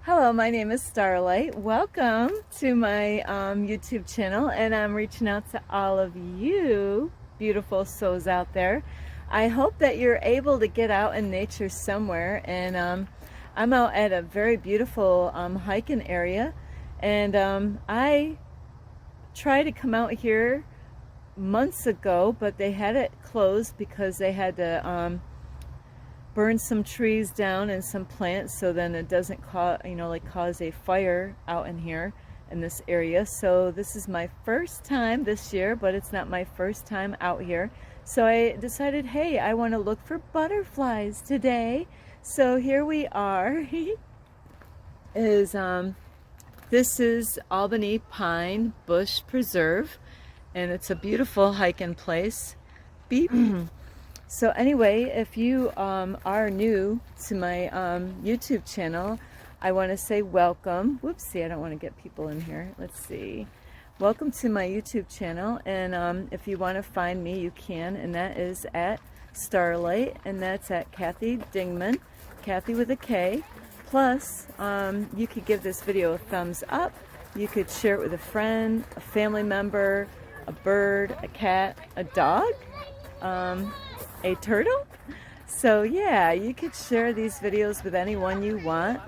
Hello, my name is Starlight. Welcome to my YouTube channel, and I'm reaching out to all of you beautiful souls out there. I hope that you're able to get out in nature somewhere, and I'm out at a very beautiful hiking area, and I tried to come out here months ago, but they had it closed because they had to burn some trees down and some plants so then it doesn't cause a fire out in here in this area. So this is my first time this year, but it's not my first time out here. So I decided, hey, I want to look for butterflies today. So here we are. This is Albany Pine Bush Preserve, and it's a beautiful hiking place. Beep. So anyway, if you are new to my YouTube channel, I want to say welcome. Whoopsie, I don't want to get people in here. Let's see. Welcome to my YouTube channel, and if you want to find me, you can, and that is at Starlight, and that's at Kathy Dingman, Kathy with a K. Plus, you could give this video a thumbs up. You could share it with a friend, a family member, a bird, a cat, a dog, a turtle. So yeah, you could share these videos with anyone you want,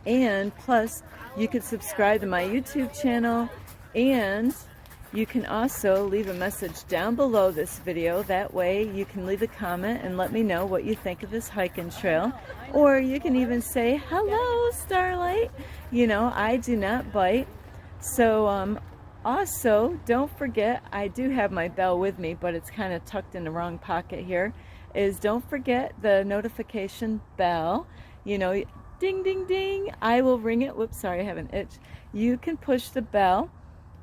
and plus you could subscribe to my YouTube channel, and you can also leave a message down below this video. That way you can leave a comment and let me know what you think of this hiking trail, or you can even say hello Starlight. You know, I do not bite. So also, don't forget, I do have my bell with me, but it's kind of tucked in the wrong pocket here, is don't forget the notification bell. You know, ding, ding, ding. I will ring it. Whoops, sorry, I have an itch. You can push the bell.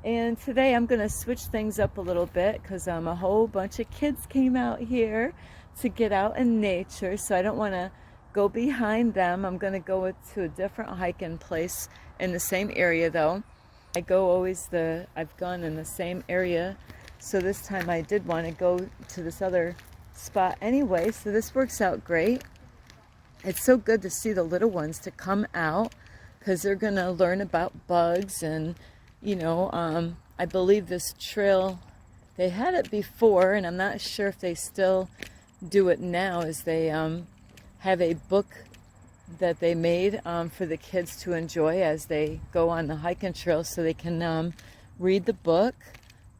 And today I'm going to switch things up a little bit because a whole bunch of kids came out here to get out in nature. So I don't want to go behind them. I'm going to go to a different hiking place in the same area though. I've gone in the same area, so this time I did want to go to this other spot anyway, so this works out great. It's so good to see the little ones to come out because they're going to learn about bugs, and you know, I believe this trail, they had it before, and I'm not sure if they still do it now, as they have a book that they made for the kids to enjoy as they go on the hiking trail, so they can read the book,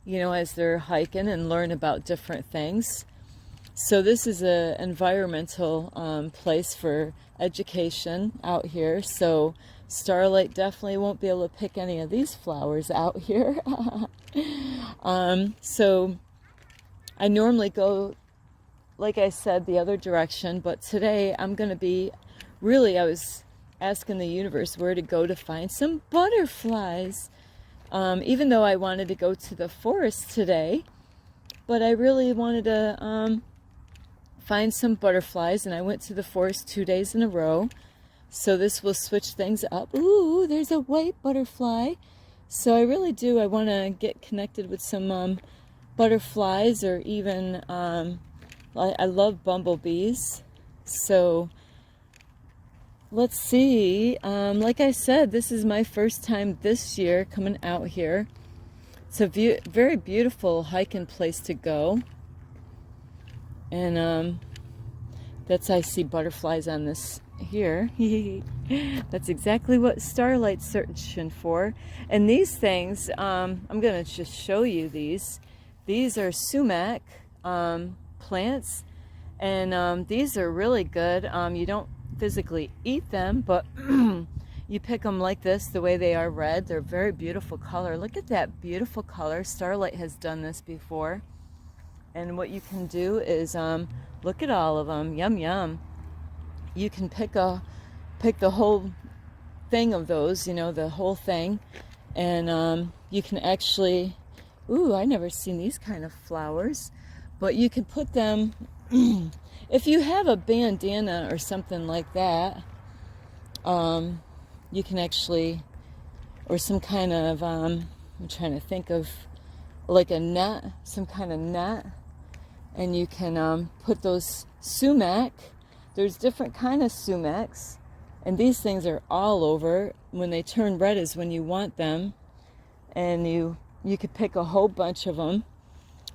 you know, as they're hiking and learn about different things. So this is an environmental place for education out here. So Starlight definitely won't be able to pick any of these flowers out here. So I normally go, like I said, the other direction, but today I'm going to be I was asking the universe where to go to find some butterflies, even though I wanted to go to the forest today, but I really wanted to find some butterflies, and I went to the forest 2 days in a row, so this will switch things up. Ooh, there's a white butterfly. So I want to get connected with some butterflies, or even, I love bumblebees, so let's see. Like I said, this is my first time this year coming out here. It's a very beautiful hiking place to go. And I see butterflies on this here. That's exactly what Starlight's searching for. And these things, I'm going to just show you these. These are sumac plants. And these are really good. You don't physically eat them, but you pick them like this, the way they are red. They're very beautiful color. Look at that beautiful color. Starlight has done this before, and what you can do is look at all of them. Yum yum. You can pick the whole thing of those, you know, the whole thing, and you can actually, ooh, I never seen these kind of flowers, but you can put them if you have a bandana or something like that, you can actually, or some kind of, I'm trying to think of, like a net, some kind of net, and you can put those sumac. There's different kind of sumacs, And these things are all over. When they turn red is when you want them. And you could pick a whole bunch of them.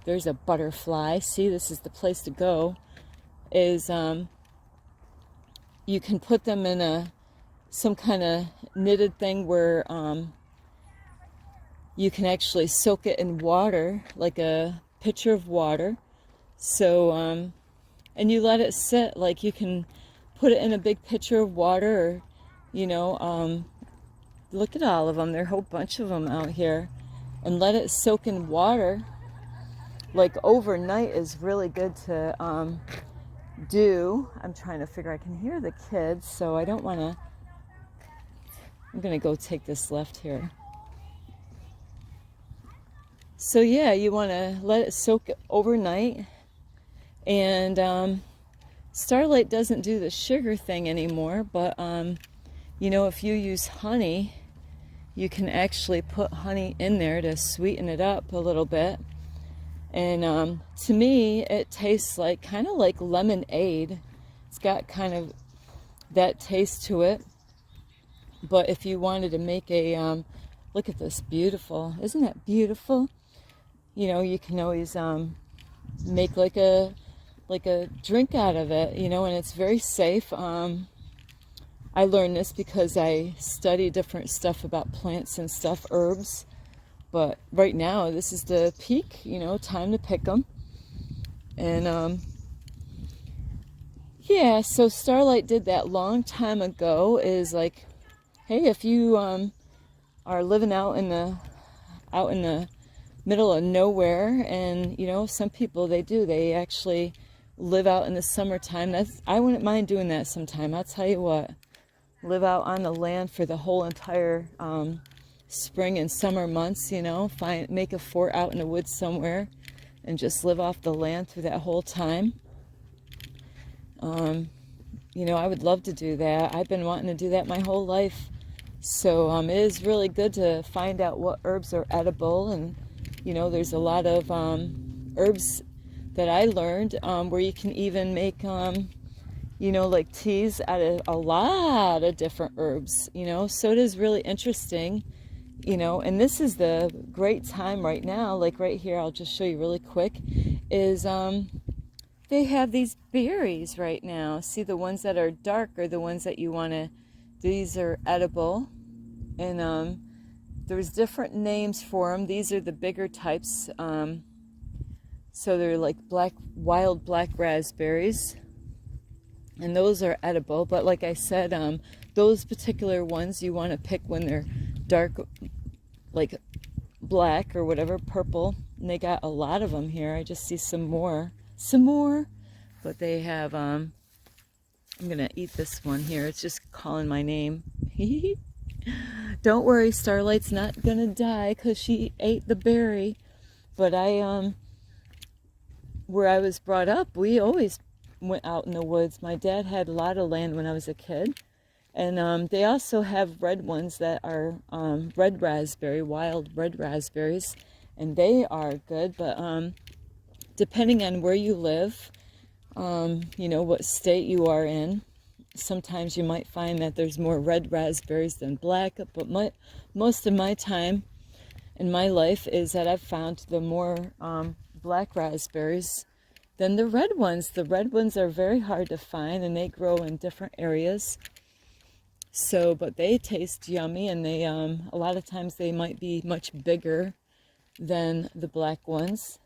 There's a butterfly. See, this is the place to go. Is you can put them in some kind of knitted thing where you can actually soak it in water, like a pitcher of water. So, and you let it sit, like you can put it in a big pitcher of water, or, you know, look at all of them. There are a whole bunch of them out here. And let it soak in water, like overnight is really good to do. I'm trying to figure, I can hear the kids, so I don't want to, I'm going to go take this left here. So yeah, you want to let it soak overnight. And Starlight doesn't do the sugar thing anymore, but you know, if you use honey, you can actually put honey in there to sweeten it up a little bit. And to me, it tastes like kind of like lemonade. It's got kind of that taste to it. But if you wanted to make a, look at this, beautiful. Isn't that beautiful? You know, you can always make like a drink out of it, you know, and it's very safe. I learned this because I study different stuff about plants and stuff, herbs. But right now, this is the peak, you know, time to pick them. And yeah, so Starlight did that long time ago. Is like, hey, if you are living out in the middle of nowhere, and you know, some people they actually live out in the summertime. I wouldn't mind doing that sometime. I'll tell you what, live out on the land for the whole entire spring and summer months, you know, make a fort out in the woods somewhere and just live off the land through that whole time. You know, I would love to do that. I've been wanting to do that my whole life. So it is really good to find out what herbs are edible. And you know, there's a lot of herbs that I learned where you can even make you know, like teas out of a lot of different herbs, you know. So it is really interesting. You know, and this is the great time right now, like right here, I'll just show you really quick, is they have these berries right now. See, the ones that are dark are the ones that you want to, these are edible. And there's different names for them. These are the bigger types. So they're like wild black raspberries. And those are edible. But like I said, those particular ones you want to pick when they're dark, like black or whatever, purple. And they got a lot of them here. I just see some more. But they have, I'm going to eat this one here. It's just calling my name. Don't worry, Starlight's not going to die because she ate the berry. But where I was brought up, we always went out in the woods. My dad had a lot of land when I was a kid. And they also have red ones that are red raspberry, wild red raspberries, and they are good. But depending on where you live, you know, what state you are in, sometimes you might find that there's more red raspberries than black. But most of my time in my life is that I've found the more black raspberries than the red ones. The red ones are very hard to find, and they grow in different areas. So, but they taste yummy, and they, a lot of times they might be much bigger than the black ones.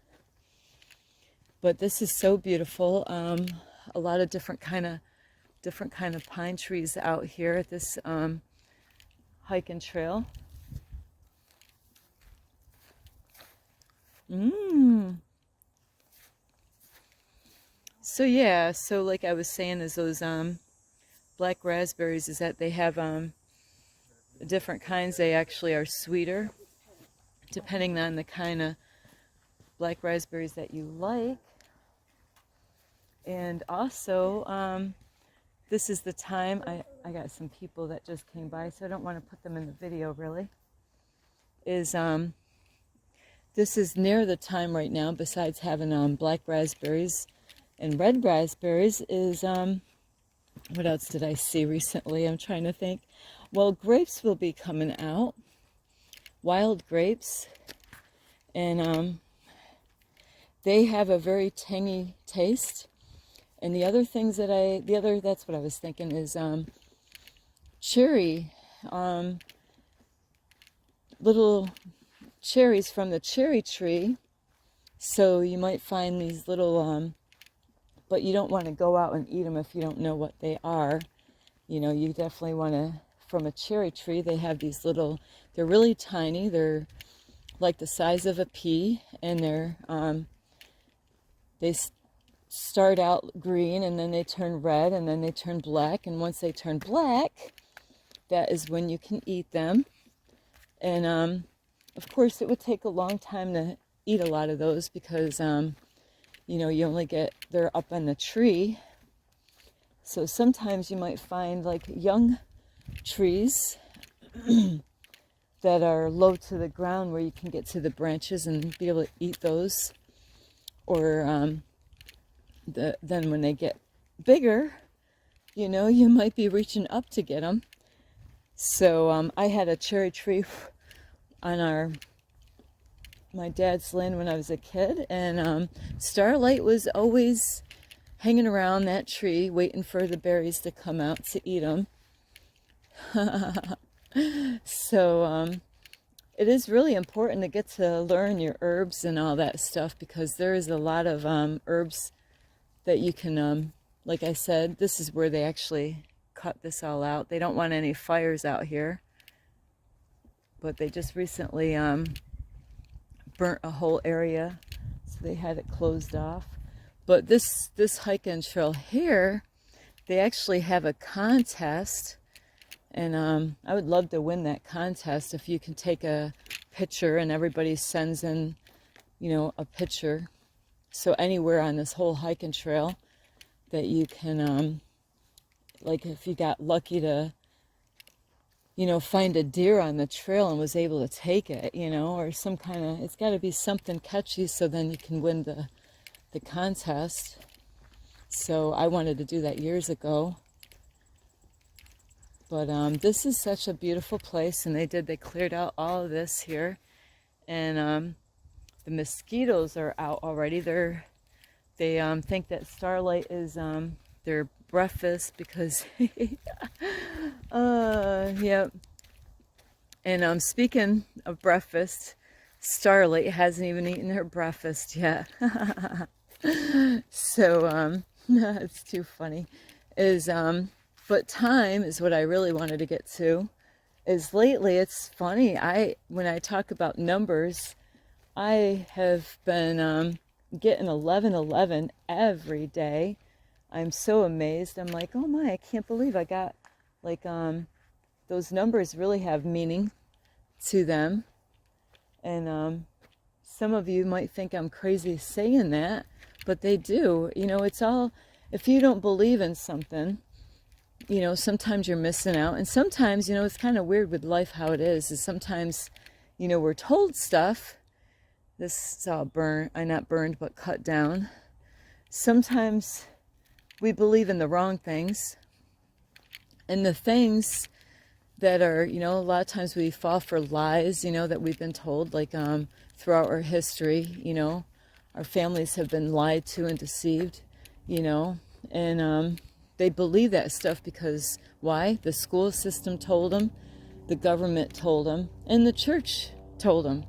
But this is so beautiful. A lot of different kind of pine trees out here at this hiking trail. So yeah, so like I was saying, is those black raspberries, is that they have different kinds. They actually are sweeter depending on the kind of black raspberries that you like. And also, this is the time, I got some people that just came by, so I don't want to put them in the video really, is this is near the time right now, besides having black raspberries and red raspberries, is What else did I see recently? I'm trying to think. Well, grapes will be coming out, wild grapes, and they have a very tangy taste. And the other things that that's what I was thinking is cherry, little cherries from the cherry tree. So you might find these little, but you don't want to go out and eat them if you don't know what they are. You know, you definitely want to, from a cherry tree, they have these little, they're really tiny. They're like the size of a pea, and they start out green, and then they turn red, and then they turn black. And once they turn black, that is when you can eat them. And of course, it would take a long time to eat a lot of those because you know, you only get, they're up on the tree. So sometimes you might find like young trees that are low to the ground where you can get to the branches and be able to eat those. Or then when they get bigger, you know, you might be reaching up to get them. So I had a cherry tree on my dad's land when I was a kid, and Starlight was always hanging around that tree waiting for the berries to come out to eat them. So it is really important to get to learn your herbs and all that stuff, because there is a lot of herbs that you can, like I said, this is where they actually cut this all out. They don't want any fires out here, but they just recently burnt a whole area, so they had it closed off. But this hiking trail here, they actually have a contest, and I would love to win that contest if you can take a picture and everybody sends in, you know, a picture. So anywhere on this whole hiking trail that you can, like if you got lucky to, you know, find a deer on the trail and was able to take it, you know, or some kind of, it's got to be something catchy so then you can win the contest. So I wanted to do that years ago. But this is such a beautiful place, and they cleared out all of this here, and the mosquitoes are out already. They think that Starlight is their breakfast because yeah. And speaking of breakfast, Starlight hasn't even eaten her breakfast yet. So it's too funny. But time is what I really wanted to get to. Is lately, it's funny, when I talk about numbers, I have been getting 1111 every day. I'm so amazed. I'm like, oh my, I can't believe I got, like, those numbers really have meaning to them. And some of you might think I'm crazy saying that, but they do. You know, it's all, if you don't believe in something, you know, sometimes you're missing out. And sometimes, you know, it's kind of weird with life how it is sometimes, you know, we're told stuff. This is all not burned, but cut down. Sometimes we believe in the wrong things. And the things that are, you know, a lot of times we fall for lies, you know, that we've been told, like throughout our history, you know, our families have been lied to and deceived, you know, and they believe that stuff because why? The school system told them, the government told them, and the church told them.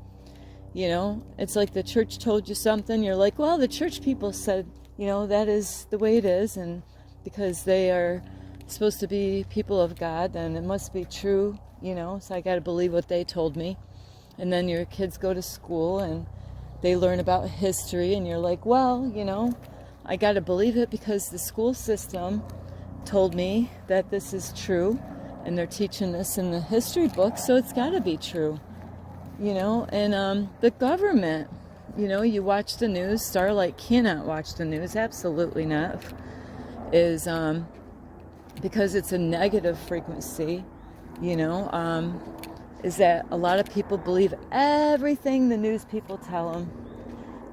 You know, it's like the church told you something, you're like, well, the church people said, you know, that is the way it is, and because they are supposed to be people of God, then it must be true, you know, so I got to believe what they told me. And then your kids go to school and they learn about history, and you're like, well, you know, I got to believe it because the school system told me that this is true, and they're teaching this in the history book, so it's got to be true, you know. And the government, you know, you watch the news. Starlight cannot watch the news, absolutely not, is because it's a negative frequency, you know, is that a lot of people believe everything the news people tell them,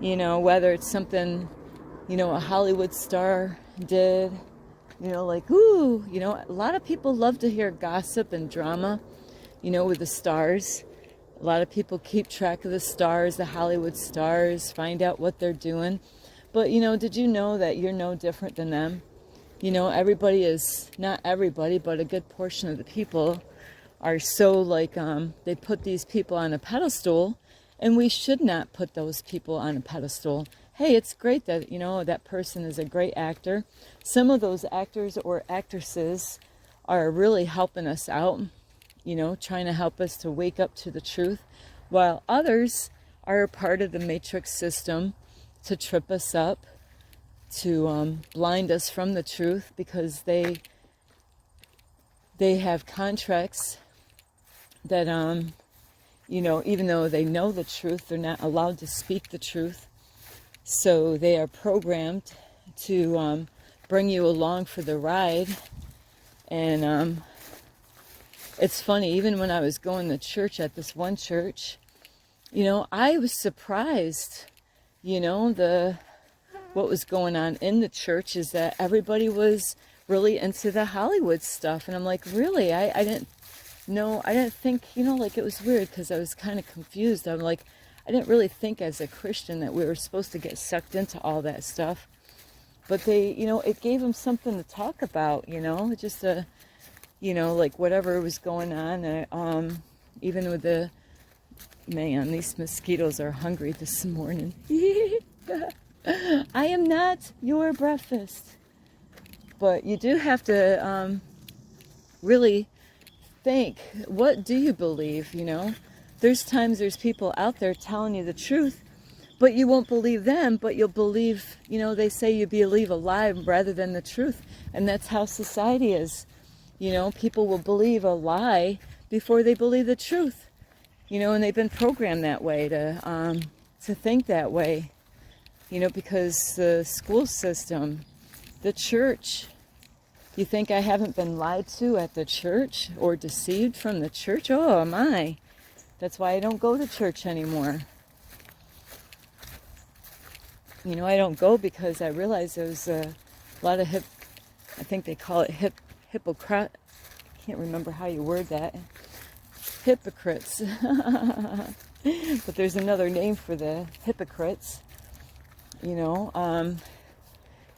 you know, whether it's something, you know, a Hollywood star did, Like, ooh, a lot of people love to hear gossip and drama, with the stars. A lot of people keep track of the stars, the Hollywood stars, find out what they're doing. But, did you know that you're no different than them? Everybody is, not everybody, but a good portion of the people are so like, they put these people on a pedestal, and we should not put those people on a pedestal. Hey, it's great that, that person is a great actor. Some of those actors or actresses are really helping us out, trying to help us to wake up to the truth, while others are a part of the matrix system to trip us up, to blind us from the truth, because they have contracts that, even though they know the truth, they're not allowed to speak the truth. So they are programmed to bring you along for the ride. And it's funny, even when I was going to church at this one church, I was surprised, what was going on in the church is that everybody was really into the Hollywood stuff. And I'm like, really? I didn't think, like, it was weird because I was kind of confused. I'm like, I didn't really think as a Christian that we were supposed to get sucked into all that stuff. But they, it gave them something to talk about, just like whatever was going on. Even with man, these mosquitoes are hungry this morning. I am not your breakfast. But you do have to really think, what do you believe, There's people out there telling you the truth, but you won't believe them, but you'll believe, they say you believe a lie rather than the truth. And that's how society is. People will believe a lie before they believe the truth. And they've been programmed that way to think that way. Because the school system, the church, you think I haven't been lied to at the church or deceived from the church? Oh, my. That's why I don't go to church anymore. I don't go because I realize there's a lot of I think they call it hypocrite. I can't remember how you word that. Hypocrites. But there's another name for the hypocrites.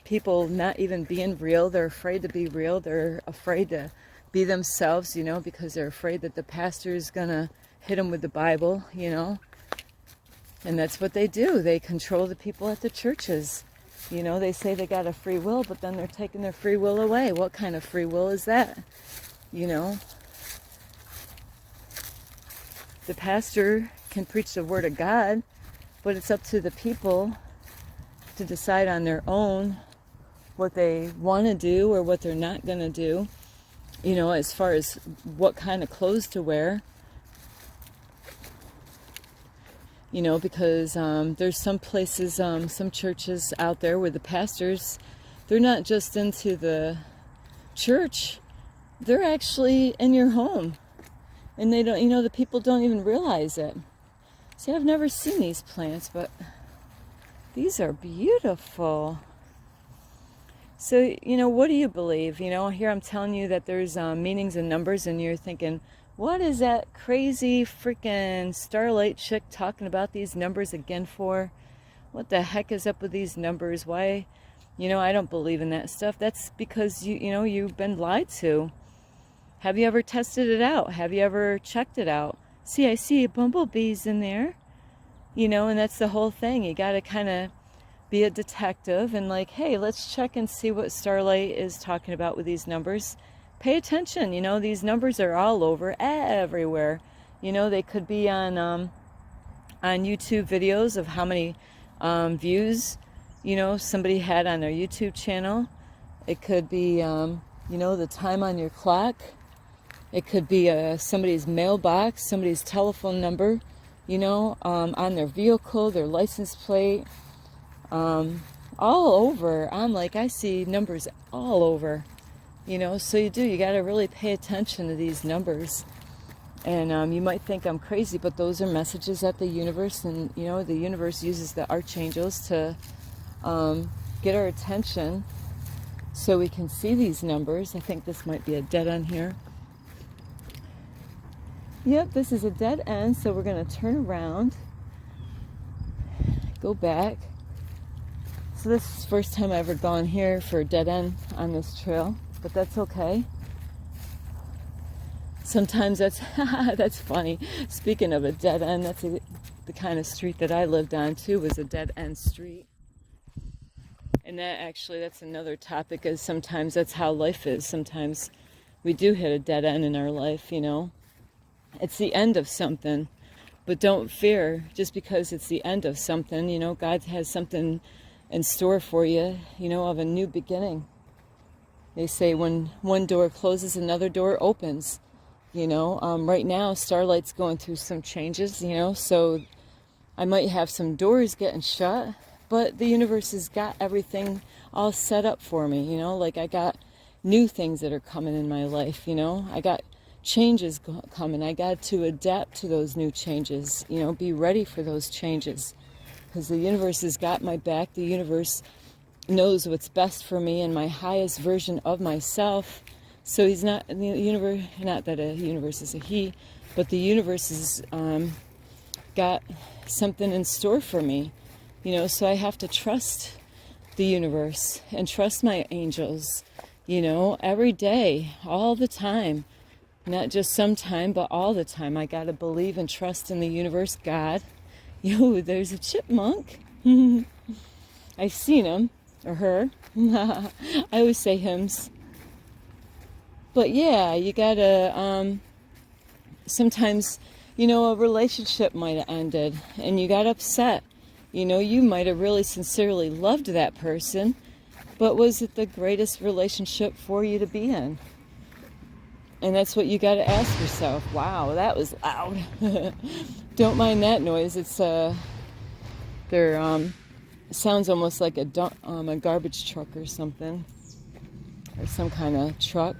People not even being real. They're afraid to be real. They're afraid to be themselves, because they're afraid that the pastor is going to hit them with the Bible, And that's what they do. They control the people at the churches. They say they got a free will, but then they're taking their free will away. What kind of free will is that? The pastor can preach the word of God, but it's up to the people to decide on their own what they want to do or what they're not going to do, as far as what kind of clothes to wear, because there's some places, some churches out there where the pastors, they're not just into the church, they're actually in your home, and they don't, the people don't even realize it. See, I've never seen these plants, but these are beautiful. So, what do you believe? Here I'm telling you that there's meanings and numbers, and you're thinking, what is that crazy freaking Starlight chick talking about these numbers again for? What the heck is up with these numbers? Why? I don't believe in that stuff. That's because you've been lied to. Have you ever tested it out? Have you ever checked it out? See, I see bumblebees in there. And that's the whole thing. You got to kind of be a detective and like, hey, let's check and see what Starlight is talking about with these numbers. Pay attention. These numbers are all over, everywhere. They could be on YouTube videos of how many views, somebody had on their YouTube channel. It could be, the time on your clock. It could be somebody's mailbox, somebody's telephone number, on their vehicle, their license plate, all over. I'm like, I see numbers all over, so you got to really pay attention to these numbers. And you might think I'm crazy, but those are messages at the universe, and the universe uses the archangels to get our attention so we can see these numbers. I think this might be a dead end here. Yep, this is a dead end, so we're going to turn around, go back. So this is the first time I've ever gone here for a dead end on this trail, but that's okay. Sometimes that's funny. Speaking of a dead end, that's the kind of street that I lived on too, was a dead end street. And that's another topic, is sometimes that's how life is. Sometimes we do hit a dead end in our life, you know. It's the end of something, but don't fear just because it's the end of something, you know. God has something in store for you, you know, of a new beginning. They say when one door closes, another door opens. You know, right now, Starlight's going through some changes, you know, so I might have some doors getting shut, but the universe has got everything all set up for me, you know, like I got new things that are coming in my life, you know, I got changes coming. I got to adapt to those new changes, you know, be ready for those changes, because the universe has got my back. The universe knows what's best for me and my highest version of myself. So he's not, the universe, not that a universe is a he, but the universe has got something in store for me, you know, so I have to trust the universe and trust my angels, you know, every day, all the time, not just sometime, but all the time. I got to believe and trust in the universe, God. Yo, there's a chipmunk. I've seen him, or her. I always say hymns. But yeah, you gotta, sometimes, you know, a relationship might have ended and you got upset. You know, you might have really sincerely loved that person, but was it the greatest relationship for you to be in? And that's what you gotta ask yourself. Wow, that was loud. Don't mind that noise. It's, it sounds almost like a garbage truck or something, or some kind of truck.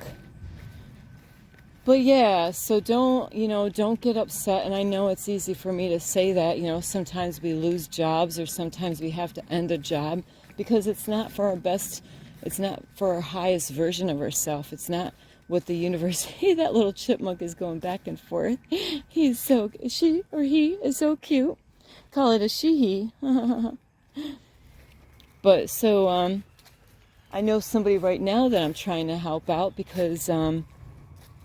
But yeah, so don't get upset. And I know it's easy for me to say that, you know, sometimes we lose jobs or sometimes we have to end a job because it's not for our best, it's not for our highest version of ourselves. It's not what the universe, hey, that little chipmunk is going back and forth. She or he is so cute. Call it a she, he. But so, I know somebody right now that I'm trying to help out because,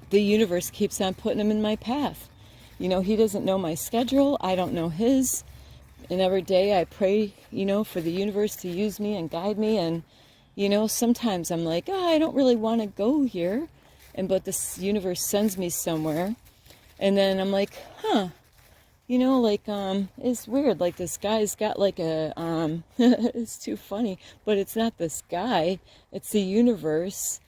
the universe keeps on putting him in my path. You know, he doesn't know my schedule. I don't know his. And every day I pray, you know, for the universe to use me and guide me. And, you know, sometimes I'm like, I don't really want to go here. But this universe sends me somewhere. And then I'm like, you know, like, it's weird. Like this guy's got like a, it's too funny, but it's not this guy. It's the universe.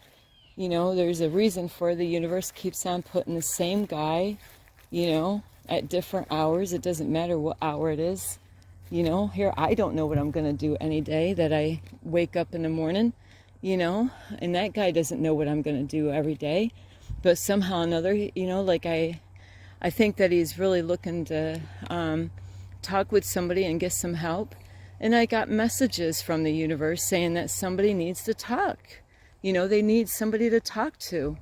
You know, there's a reason for the universe keeps on putting the same guy, you know, at different hours. It doesn't matter what hour it is. You know, here I don't know what I'm going to do any day that I wake up in the morning, you know, and that guy doesn't know what I'm going to do every day. But somehow or another, you know, like I think that he's really looking to talk with somebody and get some help. And I got messages from the universe saying that somebody needs to talk. You know, they need somebody to talk to,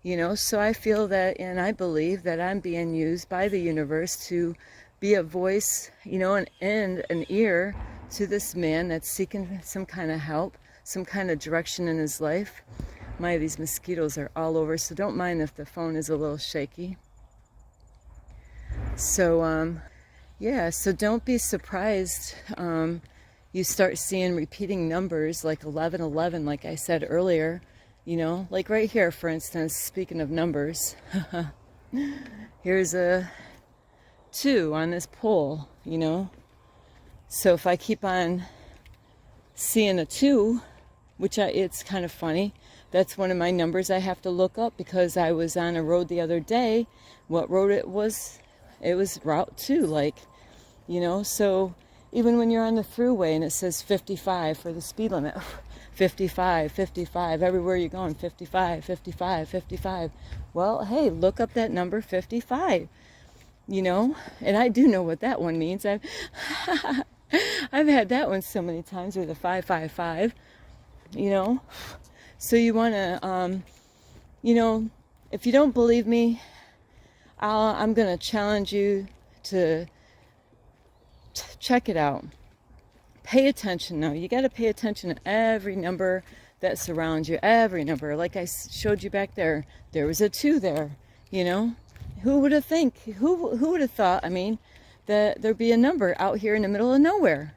you know, so I feel that, and I believe that I'm being used by the universe to be a voice, you know, and an ear to this man that's seeking some kind of help, some kind of direction in his life. These mosquitoes are all over, so don't mind if the phone is a little shaky. So, yeah, so don't be surprised. You start seeing repeating numbers like 1111, like I said earlier, you know, like right here, for instance, speaking of numbers, here's a 2 on this pole, you know. So if I keep on seeing a 2, which it's kind of funny, that's one of my numbers I have to look up because I was on a road the other day. What road it was Route 2, like, you know, so even when you're on the thruway and it says 55 for the speed limit, 55, 55, everywhere you're going, 55, 55, 55. Well, hey, look up that number 55, you know, and I do know what that one means. I've had that one so many times with a 555, you know, So you want to, you know, if you don't believe me, I'm going to challenge you to check it out. Pay attention now. You got to pay attention to every number that surrounds you, every number. Like I showed you back there, there was a 2 there, you know. Who would have who would have thought, I mean, that there'd be a number out here in the middle of nowhere,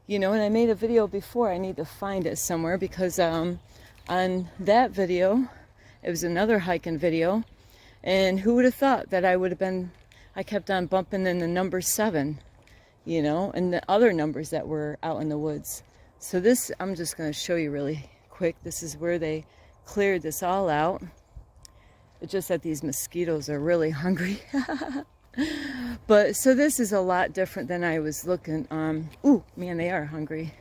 you know. And I made a video before, I need to find it somewhere, because on that video, it was another hiking video, and who would have thought that I kept on bumping in the number 7, you know, and the other numbers that were out in the woods. So this, I'm just going to show you really quick. This is where they cleared this all out. It's just that these mosquitoes are really hungry. But so this is a lot different than I was looking. Ooh, man, they are hungry.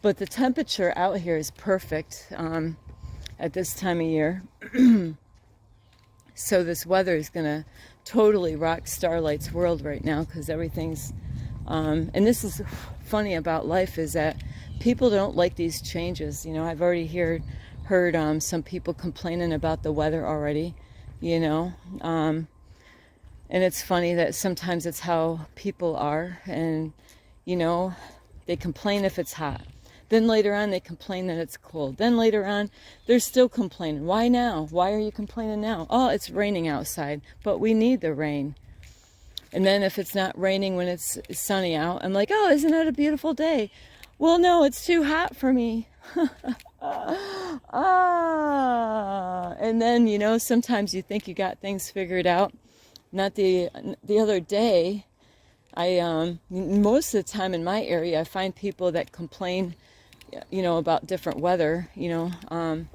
But the temperature out here is perfect at this time of year. So this weather is going to totally rock Starlight's world right now, because everything's, and this is funny about life, is that people don't like these changes. You know, I've already heard some people complaining about the weather already, you know, and it's funny that sometimes it's how people are, and, you know, they complain if it's hot. Then later on, they complain that it's cold. Then later on, they're still complaining. Why now? Why are you complaining now? Oh, it's raining outside, but we need the rain. And then if it's not raining when it's sunny out, I'm like, oh, isn't it a beautiful day? Well, no, it's too hot for me. And then, you know, sometimes you think you got things figured out. Not the other day, most of the time in my area, I find people that complain, you know, about different weather, you know,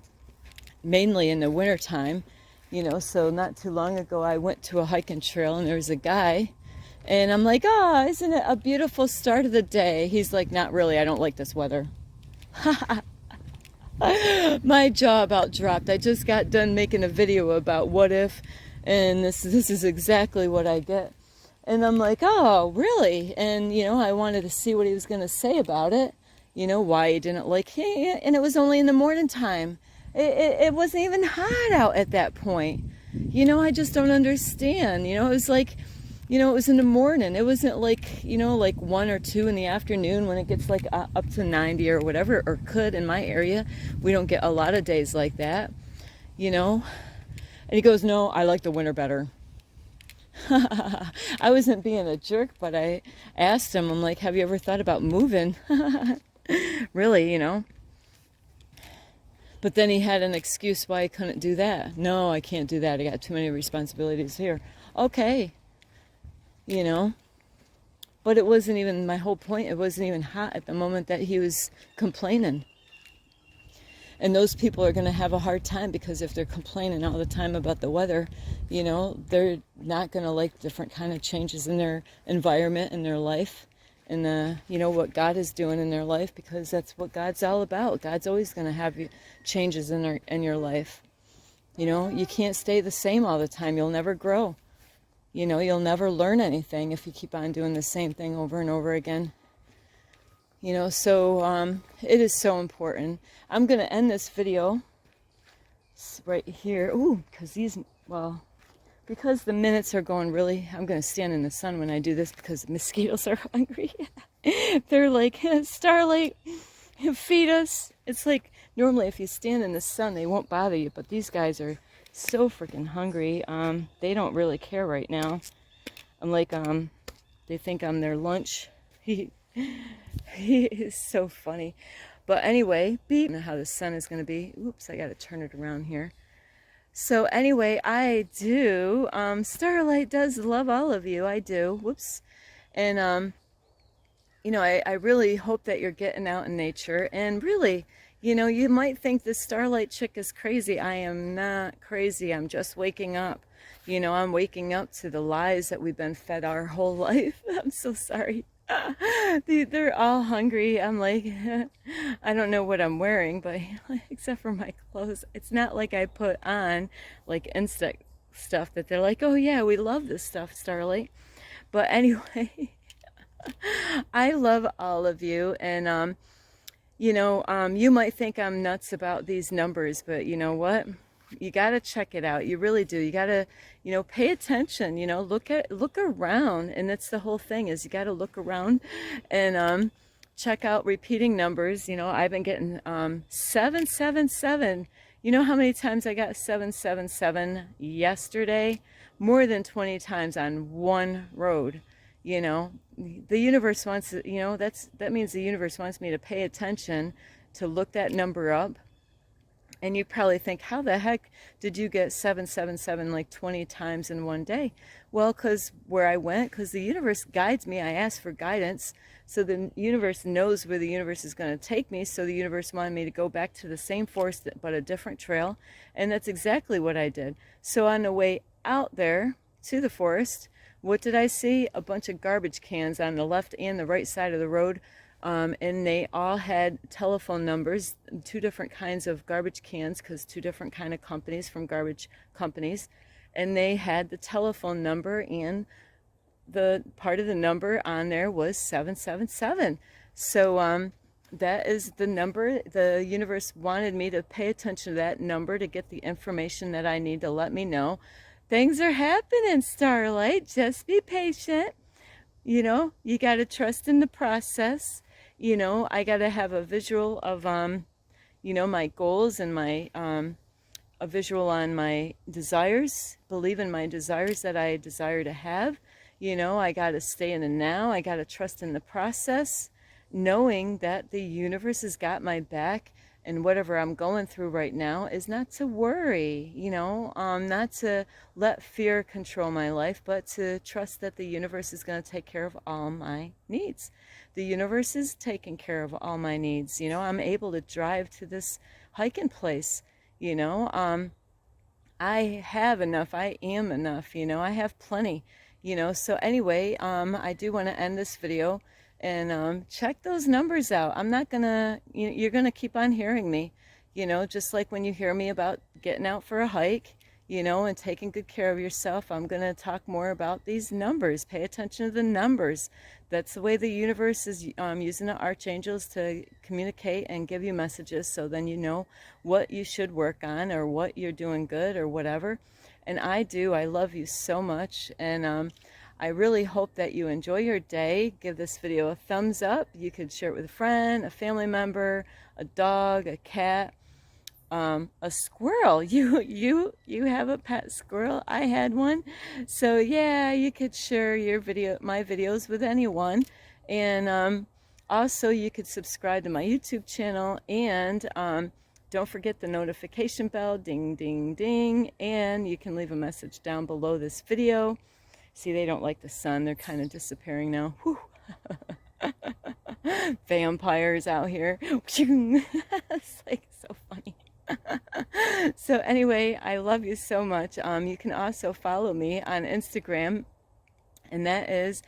mainly in the winter time, you know. So not too long ago, I went to a hiking trail, and there was a guy, and I'm like, oh, isn't it a beautiful start of the day? He's like, not really, I don't like this weather. My jaw about dropped. I just got done making a video about what if, and this is exactly what I get. And I'm like, oh, really? And, you know, I wanted to see what he was going to say about it. You know, why he didn't like it. And it was only in the morning time. It wasn't even hot out at that point. You know, I just don't understand. You know, it was like, you know, it was in the morning. It wasn't like, you know, like 1 or 2 in the afternoon when it gets like up to 90 or whatever, or could in my area. We don't get a lot of days like that, you know. And he goes, no, I like the winter better. I wasn't being a jerk, but I asked him, I'm like, have you ever thought about moving? Really, you know. But then he had an excuse why he couldn't do that. No, I can't do that. I got too many responsibilities here. Okay. You know. But it wasn't even my whole point. It wasn't even hot at the moment that he was complaining. And those people are going to have a hard time, because if they're complaining all the time about the weather, you know, they're not going to like different kind of changes in their environment, in their life, and you know, what God is doing in their life, because that's what God's all about. God's always going to have changes in your life. You know, you can't stay the same all the time. You'll never grow. You know, you'll never learn anything if you keep on doing the same thing over and over again. You know, so it is so important. I'm going to end this video right here. Ooh, because the minutes are going really, I'm going to stand in the sun when I do this, because the mosquitoes are hungry. They're like, Starlight, feed us. It's like, normally if you stand in the sun, they won't bother you, but these guys are so freaking hungry. They don't really care right now. I'm like, they think I'm their lunch. He is so funny. But anyway, I don't know how the sun is going to be. Oops, I got to turn it around here. So anyway, I do. Starlight does love all of you. I do. Whoops. And, you know, I really hope that you're getting out in nature. And really, you know, you might think this Starlight chick is crazy. I am not crazy. I'm just waking up. You know, I'm waking up to the lies that we've been fed our whole life. I'm so sorry. They're all hungry. I'm like, I don't know what I'm wearing, but except for my clothes, it's not like I put on like insect stuff that they're like, oh yeah, we love this stuff, Starlight. But anyway, I love all of you, and You might think I'm nuts about these numbers, but you know what? You got to check it out. You really do. You got to, pay attention, look around. And that's the whole thing is you got to look around and check out repeating numbers. I've been getting 777. You know how many times I got 777 yesterday? More than 20 times on one road. you know the universe wants, that means the universe wants me to pay attention, to look that number up. And you probably think, how the heck did you get 777 like 20 times in one day? Well, because where I went, because the universe guides me. I asked for guidance, so the universe knows where the universe is going to take me. So the universe wanted me to go back to the same forest but a different trail, and that's exactly what I did. So on the way out there to the forest, what did I see? A bunch of garbage cans on the left and the right side of the road. And they all had telephone numbers, two different kinds of garbage cans, because two different kind of companies from garbage companies. And they had the telephone number, and the part of the number on there was 777. So that is the number. The universe wanted me to pay attention to that number to get the information that I need to let me know things are happening, Starlight. Just be patient. You got to trust in the process. I got to have a visual of, my goals and my, a visual on my desires, believe in my desires that I desire to have. I got to stay in the now. I got to trust in the process, knowing that the universe has got my back, and whatever I'm going through right now is not to worry, not to let fear control my life, but to trust that the universe is going to take care of all my needs. The universe is taking care of all my needs. I'm able to drive to this hiking place. I have enough. I am enough. I have plenty. So anyway, I do want to end this video and check those numbers out. I'm not gonna, you're gonna keep on hearing me, just like when you hear me about getting out for a hike, and taking good care of yourself. I'm gonna talk more about these numbers. Pay attention to the numbers. That's the way the universe is using the archangels to communicate and give you messages, so then you know what you should work on, or what you're doing good, or whatever. And I love you so much, and I really hope that you enjoy your day. Give this video a thumbs up. You could share it with a friend, a family member, a dog, a cat, a squirrel. You have a pet squirrel? I had one. So yeah, you could share my videos with anyone. And also you could subscribe to my YouTube channel, and don't forget the notification bell, ding, ding, ding. And you can leave a message down below this video. See, they don't like the sun. They're kind of disappearing now. Whew. Vampires out here. It's like so funny. So anyway, I love you so much. You can also follow me on Instagram, and that is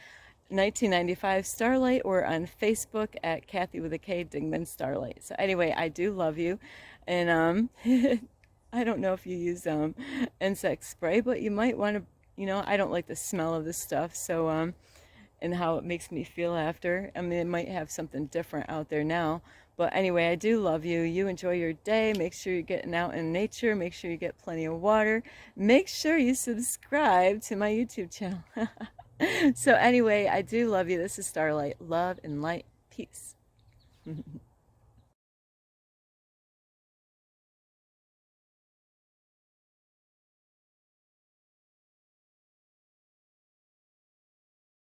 1995 Starlight, or on Facebook at Kathy with a K Dingman Starlight. So anyway, I do love you, and I don't know if you use insect spray, but you might want to. I don't like the smell of this stuff, so and how it makes me feel after. I mean, it might have something different out there now. But anyway, I do love you. You enjoy your day. Make sure you're getting out in nature. Make sure you get plenty of water. Make sure you subscribe to my YouTube channel. So anyway, I do love you. This is Starlight. Love and light. Peace.